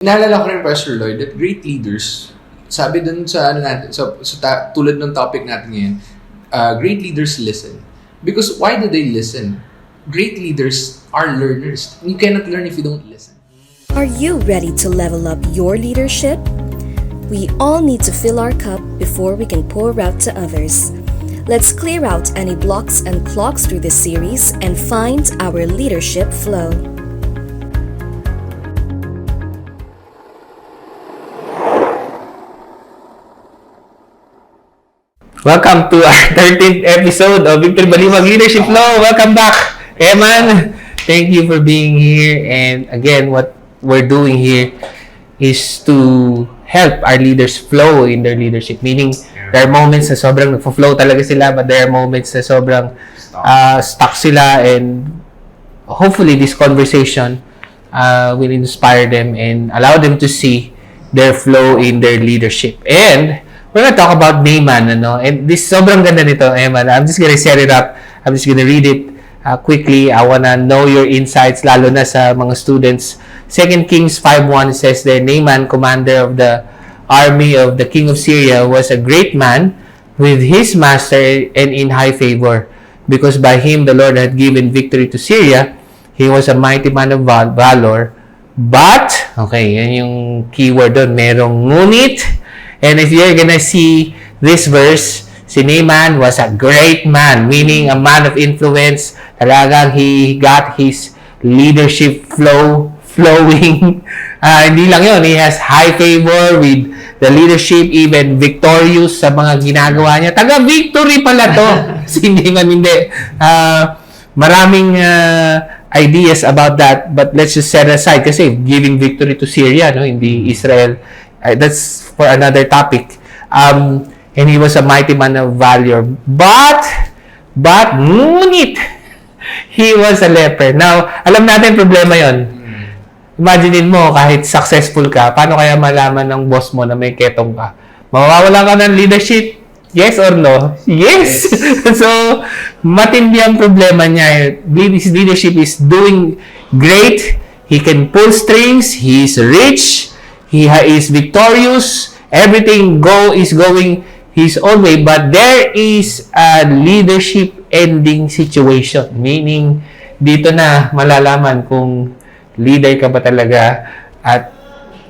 Naalala ko rin, Pastor Loyd, that great leaders, sabi dun sa, tulad ng topic natin ngayon, great leaders listen. Because why do they listen? Great leaders are learners. You cannot learn if you don't listen. Are you ready to level up your leadership? We all need to fill our cup before we can pour out to others. Let's clear out any blocks and clogs through this series and find our leadership flow. Welcome to our 13th episode of Victory Baliwag Leadership Flow. Welcome back, Emman. Thank you for being here. And again, what we're doing here is to help our leaders flow in their leadership. Meaning, there are moments na sobrang nagfo-flow talaga sila, but there are moments na sobrang stuck sila. And hopefully, this conversation will inspire them and allow them to see their flow in their leadership. And we're gonna talk about Naaman, and this sobrang ganda nito, Emman. I'm just gonna set it up. I'm just gonna read it quickly. I wanna know your insights, lalo na sa mga students. 2 Kings 5:1 says there, Naaman, commander of the army of the king of Syria, was a great man with his master and in high favor, because by him the Lord had given victory to Syria. He was a mighty man of valor. But, okay, yan yung keyword doon, merong ngunit. And if you're gonna see this verse, si Naaman was a great man, meaning a man of influence. Talagang he got his leadership flowing. Hindi lang yun, he has high favor with the leadership, even victorious sa mga ginagawa niya. Taga-victory pala to. Si Naaman hindi. Maraming ideas about that, but let's just set aside kasi giving victory to Syria, hindi Israel. That's for another topic. And he was a mighty man of valor. But, ngunit, he was a leper. Now, alam natin problema yon. Imaginein mo, kahit successful ka, paano kaya malaman ng boss mo na may ketong ka? Mawawala ka ng leadership? Yes or no? Yes! So, matindi ang problema niya. His leadership is doing great. He can pull strings. He is rich. He is victorious. Everything is going his own way. But there is a leadership ending situation. Meaning, dito na malalaman kung leader ka ba talaga at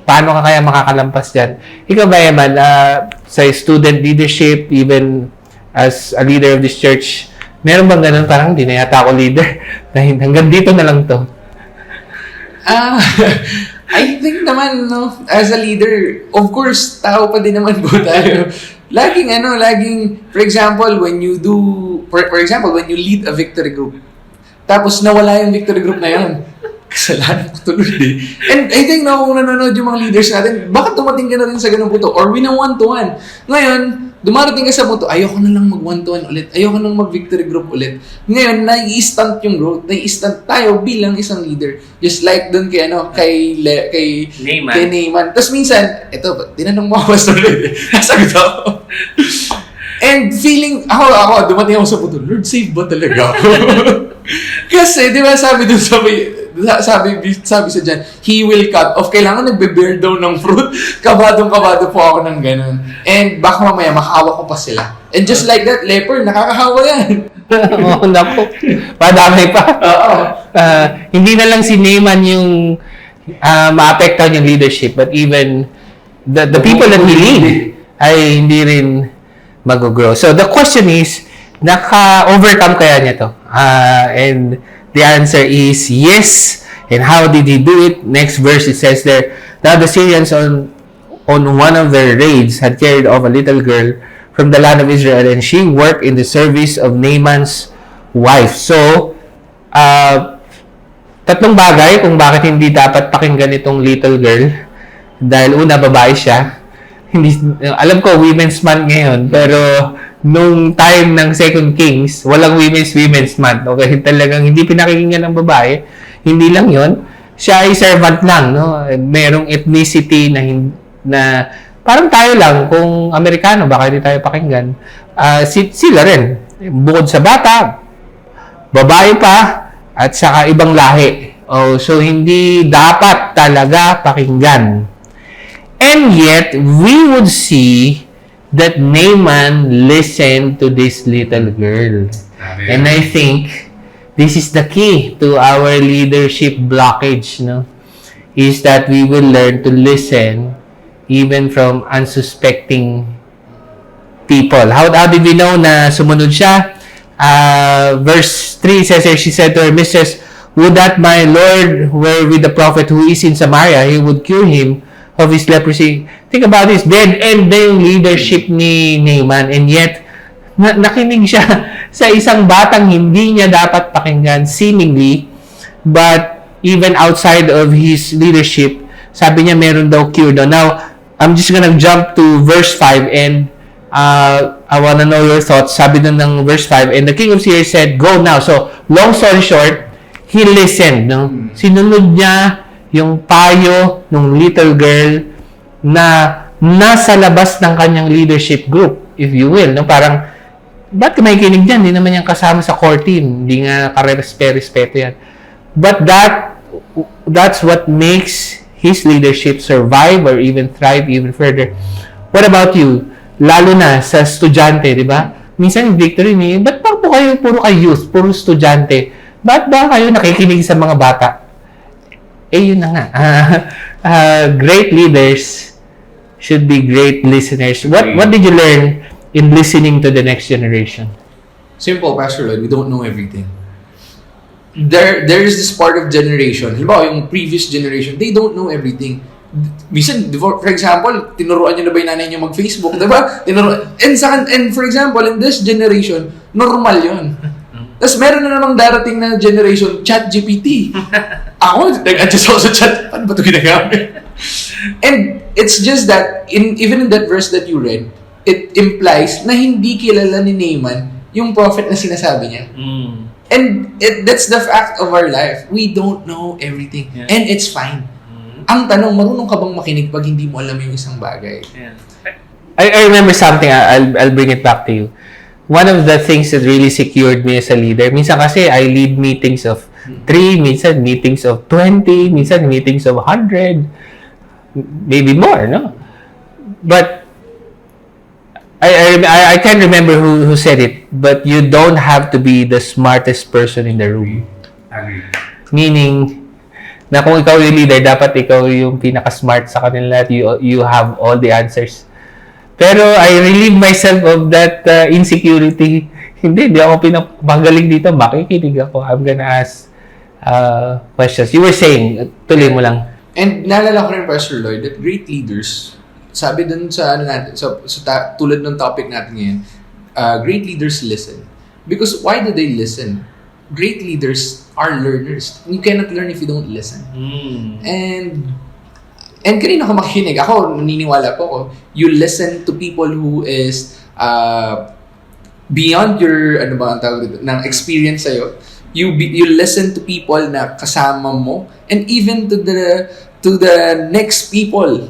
paano ka kaya makakalampas dyan. Ikaw ba, Emman, sa student leadership, even as a leader of this church, meron bang ganun? Parang hindi na yata ako leader. Dahil hanggang dito na lang to. I think naman, as a leader, of course, tao pa din naman po tayo. Laging, for example, when you lead a victory group, tapos nawala yung victory group na yun, kasalanan ko tuloy eh. And I think kung nanonood yung mga leaders natin, bakit dumating ka na rin sa ganun punto? Or win a one-to-one. Ngayon, dumarating ka sa punto, ayoko na lang mag-one-to-one ulit. Ayoko na lang mag-victory group ulit. Ngayon, nai-stunt yung growth. Nai-stunt tayo bilang isang leader. Just like dun kay Naaman. Tapos minsan, tinanong mo ako sa ulit. Nasagot ako. And feeling, ako, dumating ako sa punto, Lord, save ba talaga ako? Kasi, di ba, sabi sa dyan, he will cut off. Kailangan nagbe-bear down ng fruit. Kabadong-kabado po ako ng ganun. And baka mamaya, makahawa ko pa sila. And just like that, leper, nakakahawa yan. Oo, naku. Padamay pa. Oo. Hindi na lang si Naaman yung maapektahan yung leadership, but even the people that he lead ay hindi rin mag-grow. So the question is, naka-overcome kaya niya to? And the answer is yes. And how did he do it? Next verse, it says there, now the Syrians on one of their raids had carried off a little girl from the land of Israel, and she worked in the service of Naaman's wife. So, tatlong bagay kung bakit hindi dapat pakinggan itong little girl. Dahil una, babae siya. Alam ko, Women's Month ngayon, pero nung time ng 2 Kings, walang Women's Month. Okay, talagang hindi pinakikinggan ng babae. Hindi lang yon, siya ay servant lang, merong ethnicity na parang tayo lang, kung Amerikano, baka hindi tayo pakinggan. Sila rin, bukod sa bata, babae pa, at saka ibang lahi. Oh, so hindi dapat talaga pakinggan. And yet, we would see that Naaman listened to this little girl. And I think this is the key to our leadership blockage, no? Is that we will learn to listen even from unsuspecting people. How did we know na sumunod siya? Verse 3 says here, she said to her mistress, "Would that my Lord were with the prophet who is in Samaria, he would cure him of his leprosy." Think about this, dead end na yung leadership ni Naaman, and yet, nakinig siya sa isang batang hindi niya dapat pakinggan, seemingly, but even outside of his leadership, sabi niya meron daw cure daw. Now, I'm just gonna jump to verse 5 and I wanna know your thoughts. Sabi dun ng verse 5, and the king of Syria said, "Go now." So, long story short, he listened. No? Sinunod niya yung payo ng little girl na nasa labas ng kanyang leadership group, if you will. No? Parang, ba't ka may kinig dyan? Hindi naman yan kasama sa core team. Hindi nga kare-respeto yan. But that's what makes his leadership survive or even thrive even further. What about you? Lalo na sa estudyante, di ba? Minsan, Victory, ba't pa po kayo puro kayo youth, puro estudyante? Ba't ba kayo nakikinig sa mga bata? Yun na nga. Great leaders should be great listeners. What did you learn in listening to the next generation? Simple, Pastor Loyd. We don't know everything. There is this part of generation. Halimbawa, yung previous generation, they don't know everything. Minsan, for example, tinuruan nyo na ba yung nanay nyo mag-Facebook, diba? And for example, in this generation, normal yun. Tapos meron na namang darating na generation, ChatGPT. Ako, nag-adjust ako sa chat. Paano ba ito ginagamit? And it's just that, even in that verse that you read, it implies na hindi kilala ni Naaman yung prophet na sinasabi niya. And that's the fact of our life. We don't know everything. Yeah. And it's fine. Ang tanong, marunong ka bang makinig pag hindi mo alam yung isang bagay? Yeah. I remember something. I'll bring it back to you. One of the things that really secured me as a leader, minsan kasi I lead meetings of 3, minsan meetings of 20, minsan meetings of 100, maybe more, no? But I can't remember who said it, but you don't have to be the smartest person in the room. Agree. Meaning, na kung ikaw yung leader, dapat ikaw yung pinaka-smart sa kanila at you have all the answers. Pero I relieve myself of that insecurity. Hindi ako pinapagaling dito. Makikinig ako. I'm gonna ask questions. You were saying, tuloy mo lang. And naalala ko rin, Pastor Loyd, that great leaders, sabi dun sa, tulad ng topic natin ngayon, great leaders listen. Because why do they listen? Great leaders are learners. You cannot learn if you don't listen. And kanina ako makikinig. Ako, naniniwala po ako. You listen to people who is beyond your, ano ba ang tawag dito, ng experience sa'yo. You listen to people na kasama mo, and even to the next people.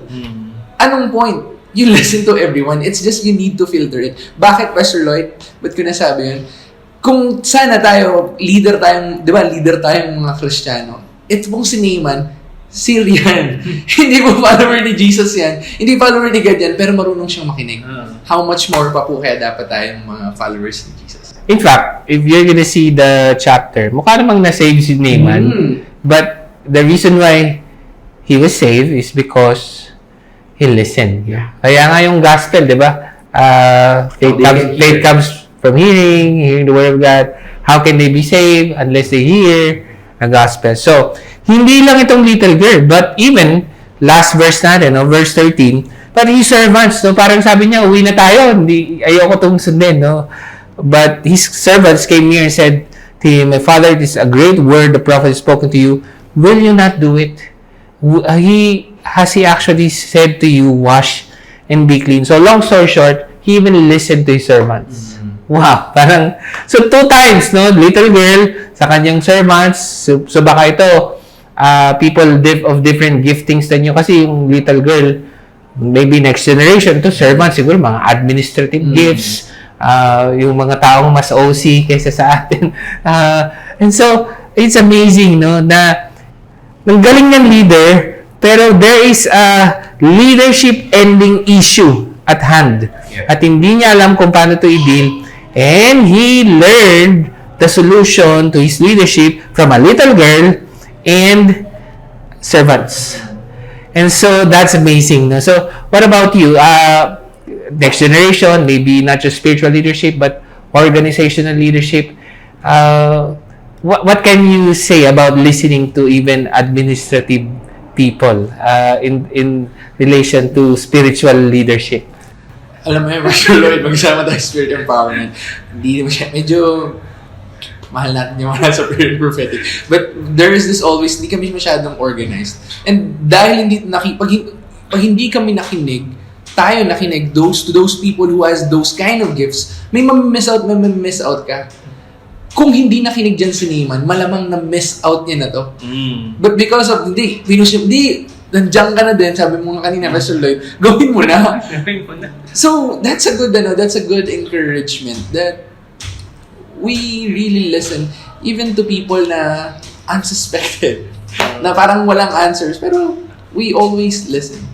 Anong point? You listen to everyone. It's just you need to filter it. Bakit, Pastor Loyd? Ba't ko nasabi yun? Kung sana tayo, leader tayong mga Kristiyano, ito pong si Naaman, Syrian. Hindi po follower ni Jesus yan. Hindi follower ni God yan, pero marunong siyang makinig. How much more pa po kaya dapat tayong mga followers ni Jesus? In fact, if you're gonna see the chapter, mukha namang na-save si Naaman, but the reason why he was saved is because he listened. Yeah. Kaya nga yung gospel, di ba? Faith comes from hearing the word of God. How can they be saved unless they hear the gospel? So, hindi lang itong little girl, but even last verse natin, no, verse 13, but his servants, no, parang sabi niya, uwi na tayo, ayoko itong sundin, no? But his servants came near and said to him, "My father, it is a great word the prophet has spoken to you. Will you not do it? Has he actually said to you, wash and be clean?" So, long story short, he even listened to his servants. Wow, parang, so 2 times, no, little girl, sa kanyang servants, so baka ito, people of different giftings than you, kasi yung little girl, maybe next generation, to servants, siguro mga administrative gifts, yung mga taong mas OC kaysa sa atin. And so, it's amazing, no, na ng galing ng leader, pero there is a leadership ending issue at hand. At hindi niya alam kung paano to i-deal. And he learned the solution to his leadership from a little girl and servants. And so that's amazing. No? So what about you? Next generation, maybe not just spiritual leadership, but organizational leadership. What can you say about listening to even administrative people in relation to spiritual leadership? Alam mo yun, Pastor Loyd, magsama tayo spirit empowerment. Hindi naman siya, medyo mahal natin yung mga sa prayer prophetic. But there is this always, hindi kami masyadong organized. And dahil pag hindi kami nakinig, tayo nakinig to those people who has those kind of gifts, may miss out ka. Kung hindi nakinig dyan si Naaman, malamang na-miss out niya na to. But because of, nandiyan ka na din, sabi mo nga kanina, Pastor Loyd, gawin mo na. So, that's a good encouragement that we really listen even to people na unsuspected, na parang walang answers, pero we always listen.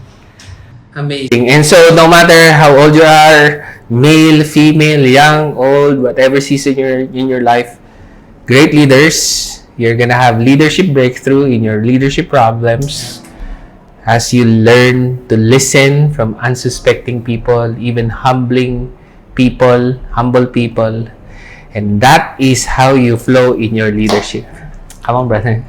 Amazing. And so, no matter how old you are, male, female, young, old, whatever season you're in your life, great leaders, you're gonna have leadership breakthrough in your leadership problems as you learn to listen from unsuspecting people, even humble people, and that is how you flow in your leadership. Come on, brother.